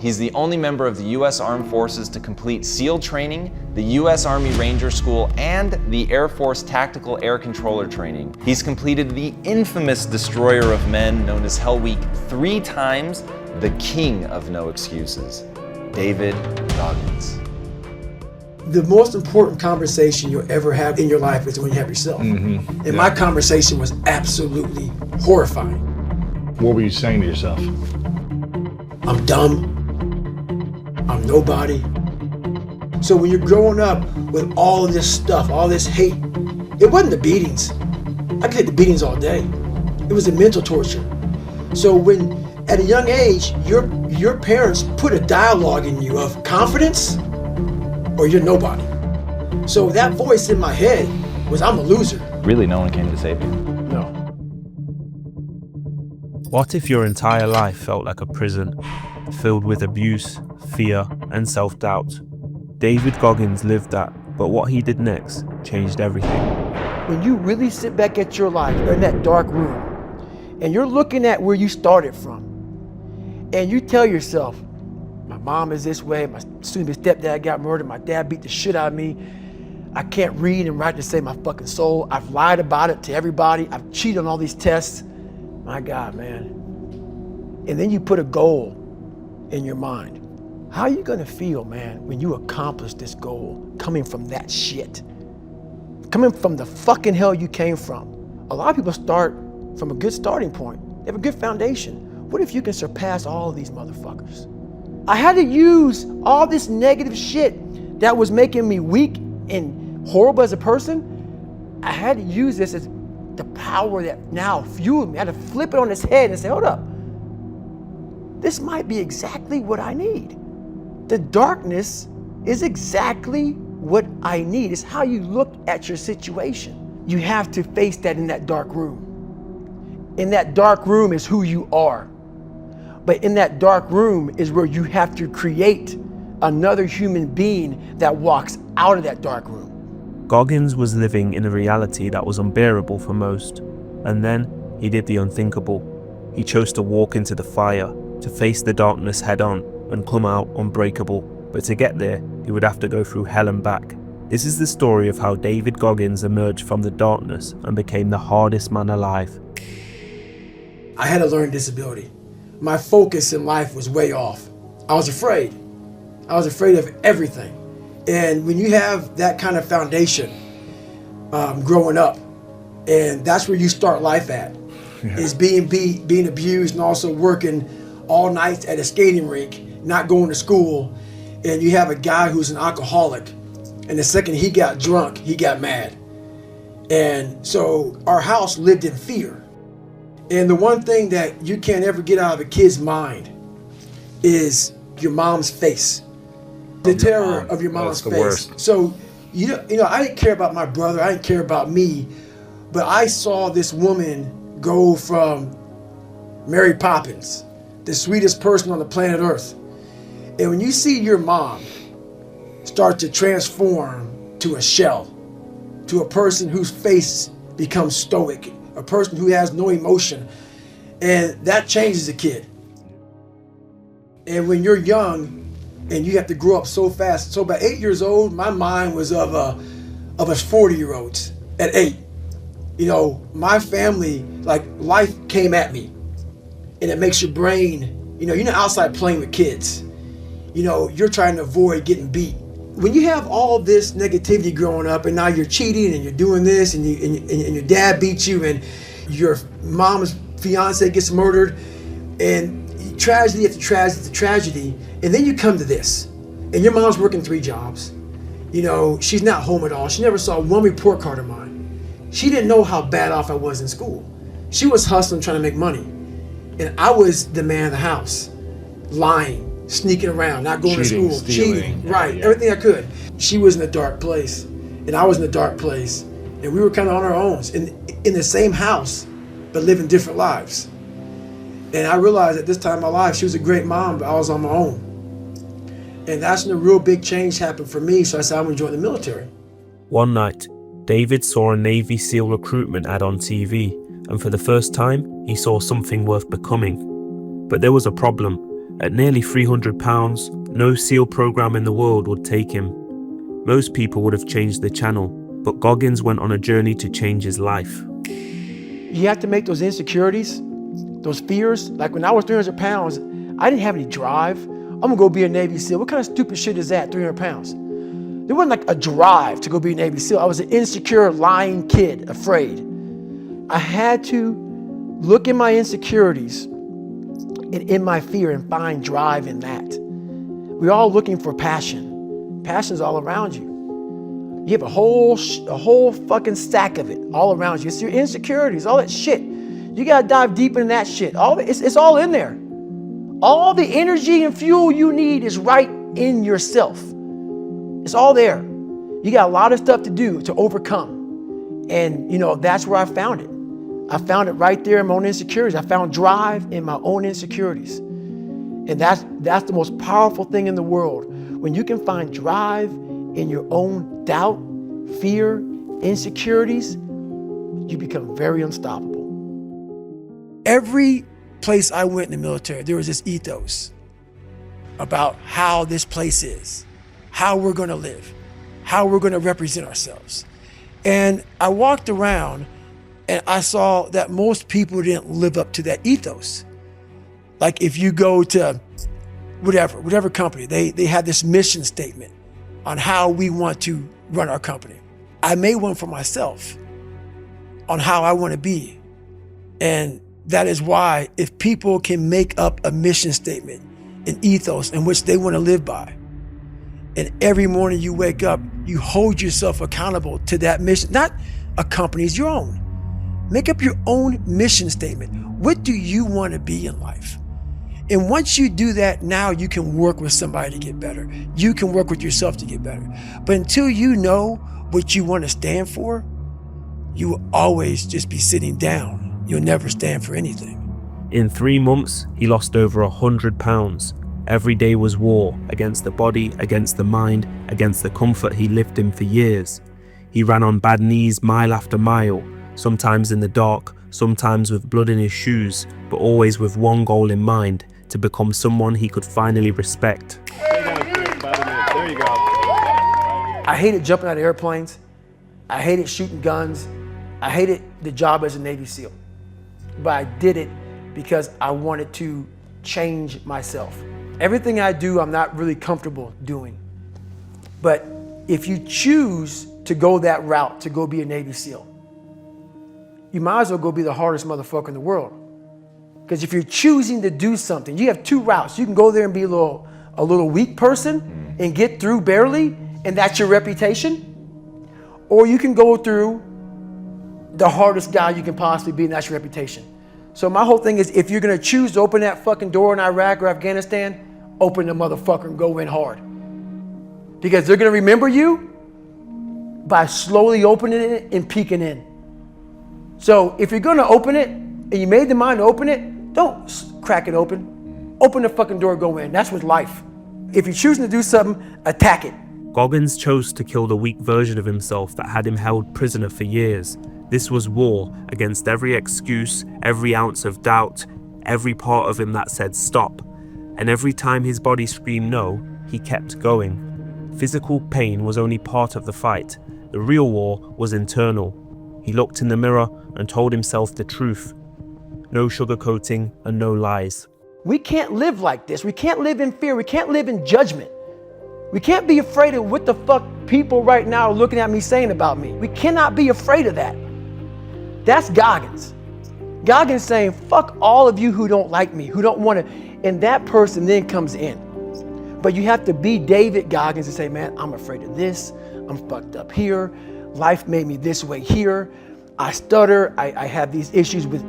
He's the only member of the U.S. Armed Forces to complete SEAL training, the U.S. Army Ranger School, and the Air Force Tactical Air Controller training. He's completed the infamous Destroyer of Men, known as Hell Week, 3 times, the king of no excuses, David Goggins. The most important conversation you'll ever have in your life is when you have yourself. And my conversation was absolutely horrifying. What were you saying to yourself? I'm dumb. I'm nobody. So when you're growing up with all of this stuff, all this hate, it wasn't the beatings. I could hit the beatings all day. It was the mental torture. So when, at a young age, your parents put a dialogue in you of confidence or you're nobody. So that voice in my head was, I'm a loser. Really, no one came to save you? No. What if your entire life felt like a prison, filled with abuse, fear, and self-doubt? David Goggins lived that, but what he did next changed everything. When you really sit back at your life, you're in that dark room, and you're looking at where you started from, and you tell yourself, my mom is this way, my soon-to-be stepdad got murdered, my dad beat the shit out of me, I can't read and write to save my fucking soul, I've lied about it to everybody, I've cheated on all these tests. My God, man. And then you put a goal in your mind. How are you gonna feel, man, when you accomplish this goal coming from that shit? Coming from the fucking hell you came from. A lot of people start from a good starting point. They have a good foundation. What if you can surpass all of these motherfuckers? I had to use all this negative shit that was making me weak and horrible as a person. I had to use this as the power that now fueled me. I had to flip it on its head and say, hold up. This might be exactly what I need. The darkness is exactly what I need. It's how you look at your situation. You have to face that in that dark room. In that dark room is who you are. But in that dark room is where you have to create another human being that walks out of that dark room. Goggins was living in a reality that was unbearable for most, and then he did the unthinkable. He chose to walk into the fire, to face the darkness head on and come out unbreakable, but to get there, he would have to go through hell and back. This is the story of how David Goggins emerged from the darkness and became the hardest man alive. I had a learning disability. My focus in life was way off. I was afraid. I was afraid of everything. And when you have that kind of foundation growing up, and that's where you start life at, is being abused and also working all night at a skating rink, not going to school, and you have a guy who's an alcoholic, and the second he got drunk, he got mad. And so our house lived in fear. And the one thing that you can't ever get out of a kid's mind is your mom's face. The terror of your mom's face. Worst. So, you know, I didn't care about my brother, I didn't care about me, but I saw this woman go from Mary Poppins, the sweetest person on the planet Earth. And when you see your mom start to transform to a shell, to a person whose face becomes stoic, a person who has no emotion, and that changes a kid. And when you're young and you have to grow up so fast, so by 8 years old, my mind was of a 40-year-old at 8. You know, my family, like, life came at me, and it makes your brain, you're not outside playing with kids. You're trying to avoid getting beat. When you have all this negativity growing up, and now you're cheating and you're doing this, and your dad beats you, and your mom's fiance gets murdered, and tragedy after tragedy after tragedy, and then you come to this, and your mom's working 3 jobs. She's not home at all. She never saw one report card of mine. She didn't know how bad off I was in school. She was hustling, trying to make money, and I was the man of the house, lying, sneaking around, not going to school, cheating, right, everything I could. She was in a dark place, and I was in a dark place, and we were kind of on our own, in the same house, but living different lives. And I realized at this time in my life, she was a great mom, but I was on my own. And that's when a real big change happened for me, so I said, I'm gonna join the military. One night, David saw a Navy SEAL recruitment ad on TV, and for the first time, he saw something worth becoming. But there was a problem. At nearly 300 pounds, no SEAL program in the world would take him. Most people would have changed the channel, but Goggins went on a journey to change his life. You have to make those insecurities, those fears. Like when I was 300 pounds, I didn't have any drive. I'm gonna go be a Navy SEAL. What kind of stupid shit is that, 300 pounds? There wasn't like a drive to go be a Navy SEAL. I was an insecure, lying kid, afraid. I had to look at my insecurities and in my fear and find drive in that. We're all looking for passion. Passion's all around you. You have a whole fucking stack of it all around you. It's your insecurities, all that shit. You gotta dive deep in that shit. It's all in there. All the energy and fuel you need is right in yourself. It's all there. You got a lot of stuff to do to overcome. And that's where I found it. I found it right there in my own insecurities. I found drive in my own insecurities. And that's the most powerful thing in the world. When you can find drive in your own doubt, fear, insecurities, you become very unstoppable. Every place I went in the military, there was this ethos about how this place is, how we're gonna live, how we're gonna represent ourselves. And I walked around and I saw that most people didn't live up to that ethos. Like if you go to whatever company, they have this mission statement on how we want to run our company. I made one for myself on how I want to be. And that is why if people can make up a mission statement, an ethos in which they want to live by, and every morning you wake up, you hold yourself accountable to that mission, not a company's, your own. Make up your own mission statement. What do you want to be in life? And once you do that, now you can work with somebody to get better. You can work with yourself to get better. But until you know what you want to stand for, you will always just be sitting down. You'll never stand for anything. In 3 months, he lost over 100 pounds. Every day was war, against the body, against the mind, against the comfort he lived in for years. He ran on bad knees mile after mile, sometimes in the dark, sometimes with blood in his shoes, but always with one goal in mind, to become someone he could finally respect. There you go. I hated jumping out of airplanes. I hated shooting guns. I hated the job as a Navy SEAL. But I did it because I wanted to change myself. Everything I do, I'm not really comfortable doing. But if you choose to go that route, to go be a Navy SEAL, you might as well go be the hardest motherfucker in the world. Because if you're choosing to do something, you have two routes. You can go there and be a little weak person and get through barely, and that's your reputation. Or you can go through the hardest guy you can possibly be, and that's your reputation. So my whole thing is, if you're gonna choose to open that fucking door in Iraq or Afghanistan, open the motherfucker and go in hard. Because they're gonna remember you by slowly opening it and peeking in. So if you're gonna open it, and you made the mind to open it, don't crack it open. Open the fucking door, go in. That's with life. If you're choosing to do something, attack it. Goggins chose to kill the weak version of himself that had him held prisoner for years. This was war against every excuse, every ounce of doubt, every part of him that said stop. And every time his body screamed no, he kept going. Physical pain was only part of the fight. The real war was internal. He looked in the mirror and told himself the truth. No sugarcoating and no lies. We can't live like this. We can't live in fear. We can't live in judgment. We can't be afraid of what the fuck people right now are looking at me saying about me. We cannot be afraid of that. That's Goggins. Goggins saying, fuck all of you who don't like me, who don't want to, and that person then comes in. But you have to be David Goggins and say, man, I'm afraid of this. I'm fucked up here. Life made me this way here. I stutter. I have these issues with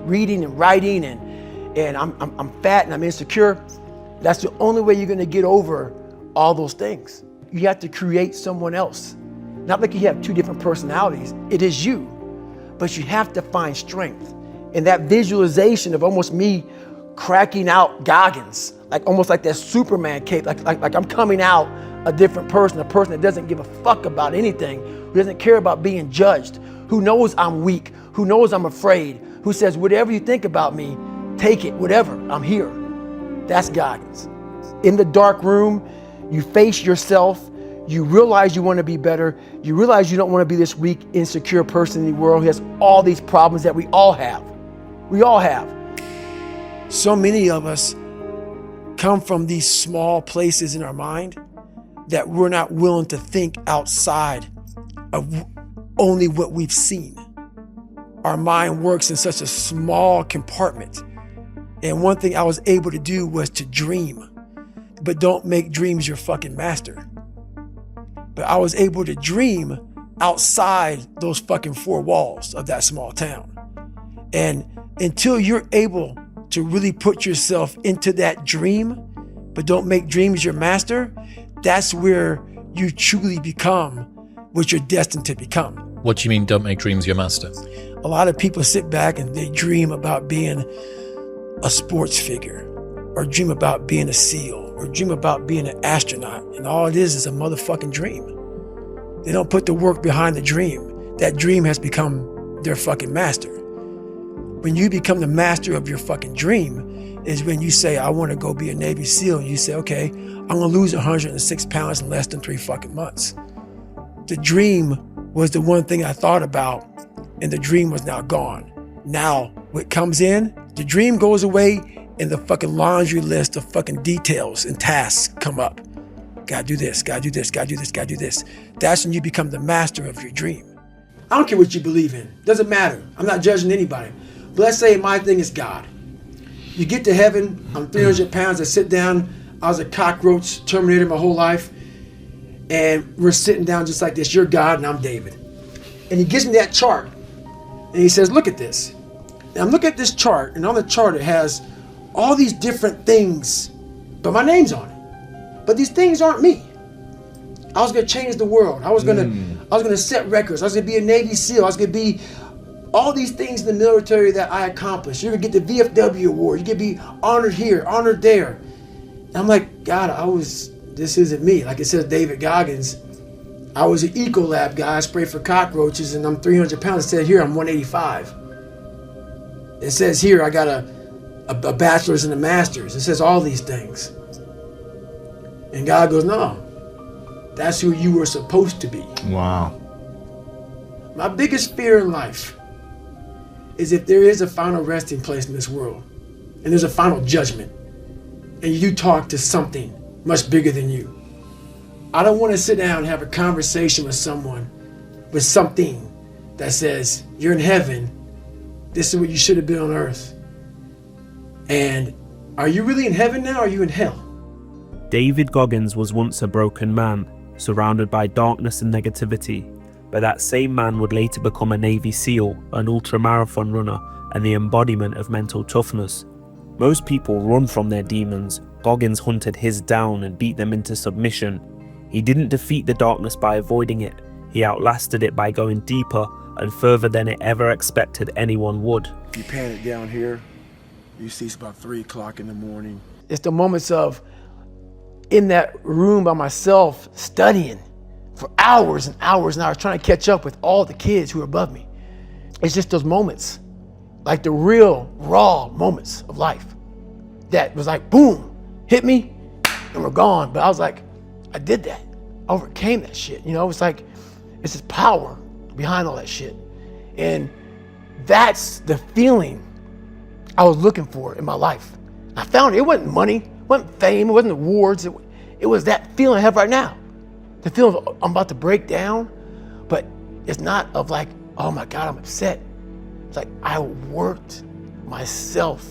reading and writing, and I'm fat and I'm insecure. That's the only way you're gonna get over all those things. You have to create someone else. Not like you have two different personalities. It is you. But you have to find strength. And that visualization of almost me cracking out Goggins, like almost like that Superman cape, like I'm coming out a different person, a person that doesn't give a fuck about anything, who doesn't care about being judged, who knows I'm weak, who knows I'm afraid, who says, whatever you think about me, take it, whatever, I'm here. That's Goggins. In the dark room, you face yourself, you realize you want to be better, you realize you don't want to be this weak, insecure person in the world who has all these problems that we all have. We all have. So many of us come from these small places in our mind that we're not willing to think outside of only what we've seen. Our mind works in such a small compartment. And one thing I was able to do was to dream. But don't make dreams your fucking master. But I was able to dream outside those fucking four walls of that small town. And until you're able to really put yourself into that dream, but don't make dreams your master, that's where you truly become what you're destined to become. What do you mean, don't make dreams your master? A lot of people sit back and they dream about being a sports figure, or dream about being a SEAL, or dream about being an astronaut, and all it is a motherfucking dream. They don't put the work behind the dream. That dream has become their fucking master. When you become the master of your fucking dream is when you say, I want to go be a Navy SEAL, and you say, okay, I'm gonna lose 106 pounds in less than 3 fucking months. The dream was the one thing I thought about, and the dream was now gone. Now, what comes in, the dream goes away, and the fucking laundry list of fucking details and tasks come up. Gotta do this, gotta do this, gotta do this, gotta do this. That's when you become the master of your dream. I don't care what you believe in. Doesn't matter. I'm not judging anybody. But let's say my thing is God. You get to heaven, I'm 300 pounds, I sit down, I was a cockroach Terminator my whole life, and we're sitting down just like this. You're God and I'm David. And he gives me that chart, and he says, look at this. And I'm looking at this chart, and on the chart it has all these different things, but my name's on it. But these things aren't me. I was gonna change the world. I was gonna set records. I was gonna be a Navy SEAL. I was gonna be all these things in the military that I accomplished. You're gonna get the VFW award. You're gonna be honored here, honored there. And I'm like, God, this isn't me. Like it says David Goggins, I was an Ecolab guy. I sprayed for cockroaches, and I'm 300 pounds. It said here I'm 185. It says here I got a bachelor's and a master's. It says all these things. And God goes, no, that's who you were supposed to be. Wow. My biggest fear in life is if there is a final resting place in this world, and there's a final judgment, and you talk to something much bigger than you. I don't want to sit down and have a conversation with someone with something that says, you're in heaven, this is what you should have been on earth. And are you really in heaven now, or are you in hell? David Goggins was once a broken man, surrounded by darkness and negativity, but that same man would later become a Navy SEAL, an ultramarathon runner, and the embodiment of mental toughness. Most people run from their demons. Goggins hunted his down and beat them into submission. He didn't defeat the darkness by avoiding it. He outlasted it by going deeper and further than it ever expected anyone would. You pan it down here, you see it's about 3 o'clock in the morning. It's the moments of in that room by myself studying for hours and hours and hours, trying to catch up with all the kids who are above me. It's just those moments, like the real raw moments of life that was like, boom, hit me and we're gone. But I was like, I did that. I overcame that shit. You know, it's like, it's this power behind all that shit. And that's the feeling I was looking for in my life. I found it. It wasn't money, it wasn't fame, it wasn't awards. It was that feeling I have right now. The feeling of I'm about to break down, but it's not of like, oh my God, I'm upset. It's like I worked myself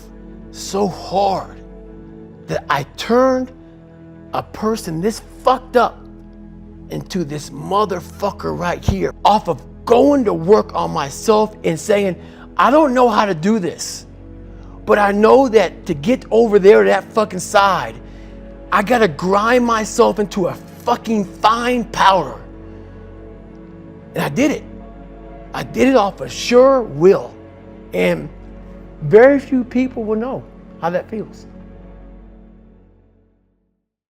so hard that I turned a person this fucked up into this motherfucker right here off of going to work on myself and saying, I don't know how to do this, but I know that to get over there to that fucking side, I gotta grind myself into a fucking fine powder. And I did it. I did it off of sure will. And very few people will know how that feels.